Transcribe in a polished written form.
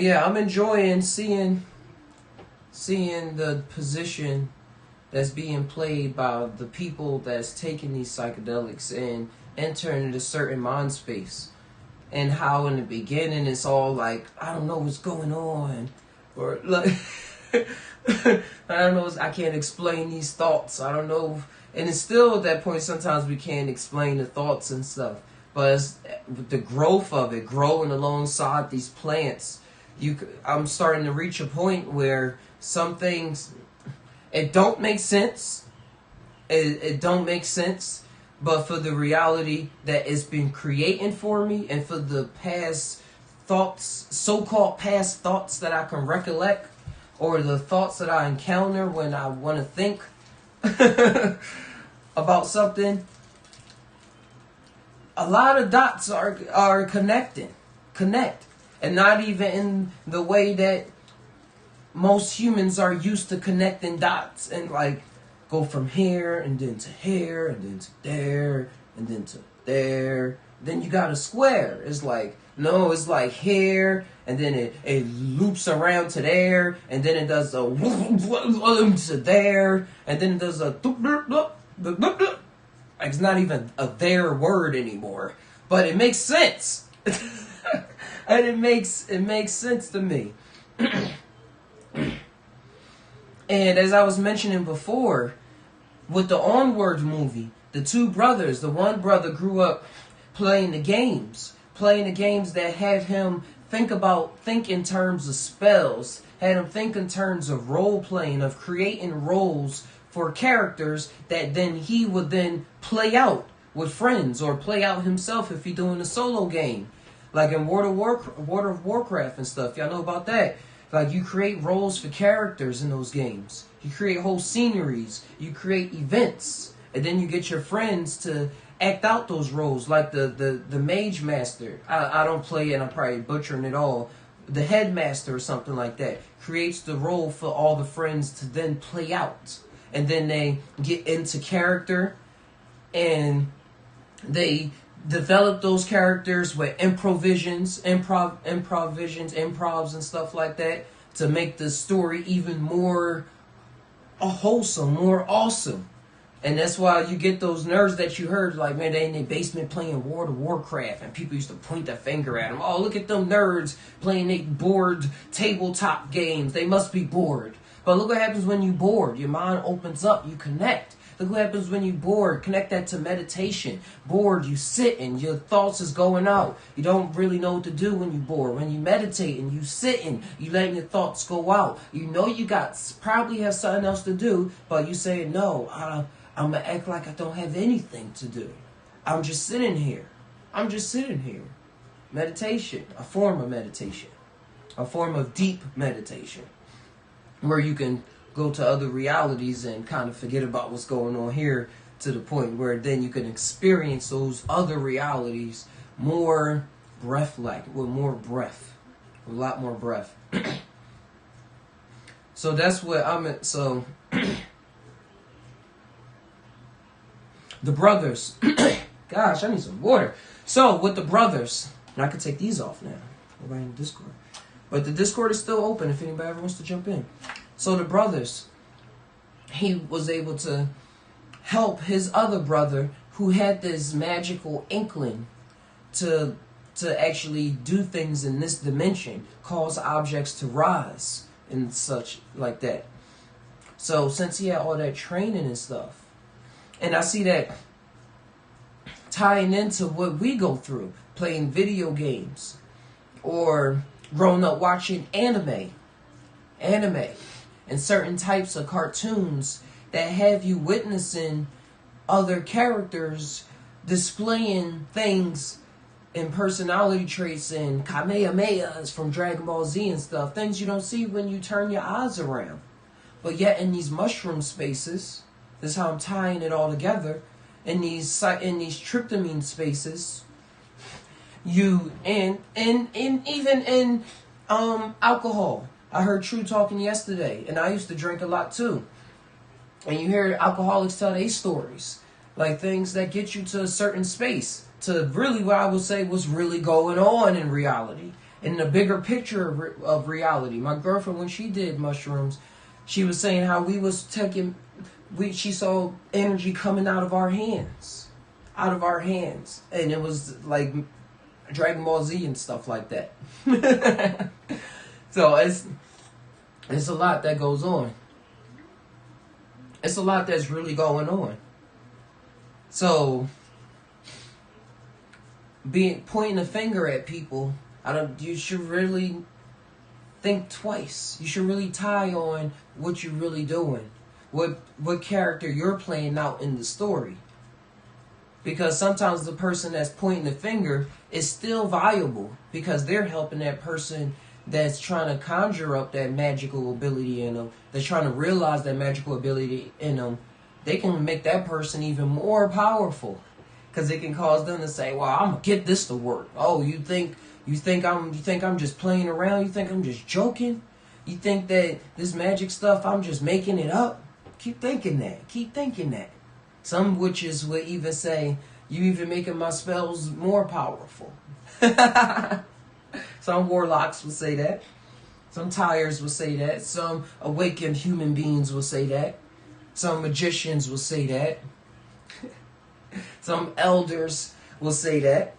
But yeah, I'm enjoying seeing the position that's being played by the people that's taking these psychedelics and entering into certain mind space. And how in the beginning it's all like, I don't know what's going on. Or like I don't know, I can't explain these thoughts. I don't know. And it's still at that point sometimes we can't explain the thoughts and stuff. But it's the growth of it, growing alongside these plants, I'm starting to reach a point where some things, it don't make sense. It don't make sense. But for the reality that it's been creating for me, and for the past thoughts, so-called past thoughts that I can recollect, or the thoughts that I encounter when I want to think about something, a lot of dots are connect, and not even in the way that most humans are used to connecting dots, and like go from here and then to here and then to there and then to there. Then you got a square. It's like, no, it's like here, and then it loops around to there, and then it does a to there, and then it does a like it's not even a there word anymore, but it makes sense. And it makes sense to me. And as I was mentioning before, with the Onward movie, the two brothers, the one brother grew up playing the games that had him think in terms of spells, had him think in terms of role playing, of creating roles for characters that then he would then play out with friends, or play out himself if he's doing a solo game. Like in World of Warcraft and stuff. Y'all know about that. Like, you create roles for characters in those games. You create whole sceneries. You create events. And then you get your friends to act out those roles. Like the Mage Master. I don't play it. I'm probably butchering it all. The Headmaster or something like that creates the role for all the friends to then play out. And then they get into character. And they develop those characters with improvs and stuff like that, to make the story even more wholesome, more awesome. And that's why you get those nerds that you heard, like, man, they in their basement playing World of Warcraft, and people used to point their finger at them. Oh, look at them nerds playing they bored tabletop games. They must be bored. But look what happens when you bored. Your mind opens up. You connect. Look what happens when you bored. Connect that to meditation. Bored, you sit and your thoughts is going out. You don't really know what to do when you bored. When you meditate and you sitting, you letting your thoughts go out. You know you probably have something else to do, but you say, no, I'm going to act like I don't have anything to do. I'm just sitting here. Meditation, a form of meditation. A form of deep meditation. Where you can go to other realities and kind of forget about what's going on here, to the point where then you can experience those other realities more breath-like, with more breath, a lot more breath. So that's what I'm at. So the brothers, gosh, I need some water. So with the brothers, and I could take these off now. We're right in Discord, but the Discord is still open if anybody ever wants to jump in. So the brothers, he was able to help his other brother who had this magical inkling to actually do things in this dimension, cause objects to rise and such like that. So since he had all that training and stuff, and I see that tying into what we go through, playing video games or growing up watching anime, and certain types of cartoons that have you witnessing other characters displaying things and personality traits and Kamehamehas from Dragon Ball Z and stuff, things you don't see when you turn your eyes around. But yet in these mushroom spaces, this is how I'm tying it all together, in these tryptamine spaces, and even in alcohol. I heard True talking yesterday, and I used to drink a lot too. And you hear alcoholics tell their stories, like things that get you to a certain space, to really what I would say was really going on in reality. in the bigger picture of reality. My girlfriend, when she did mushrooms, she was saying how we was taking, she saw energy coming out of our hands, and it was like Dragon Ball Z and stuff like that. So it's a lot that goes on. It's a lot that's really going on. So pointing a finger at people, you should really think twice. You should really tie on what you're really doing, what character you're playing out in the story. Because sometimes the person that's pointing the finger is still valuable because they're helping that person that's trying to conjure up that magical ability in them, that's trying to realize that magical ability in them. They can make that person even more powerful because it can cause them to say, "Well, I'm gonna get this to work." Oh, you think I'm just playing around? You think I'm just joking? You think that this magic stuff I'm just making it up? Keep thinking that. Keep thinking that. Some witches would even say, "You even making my spells more powerful." Some warlocks would say that. Some tires would say that. Some awakened human beings will say that. Some magicians will say that. Some elders will say that.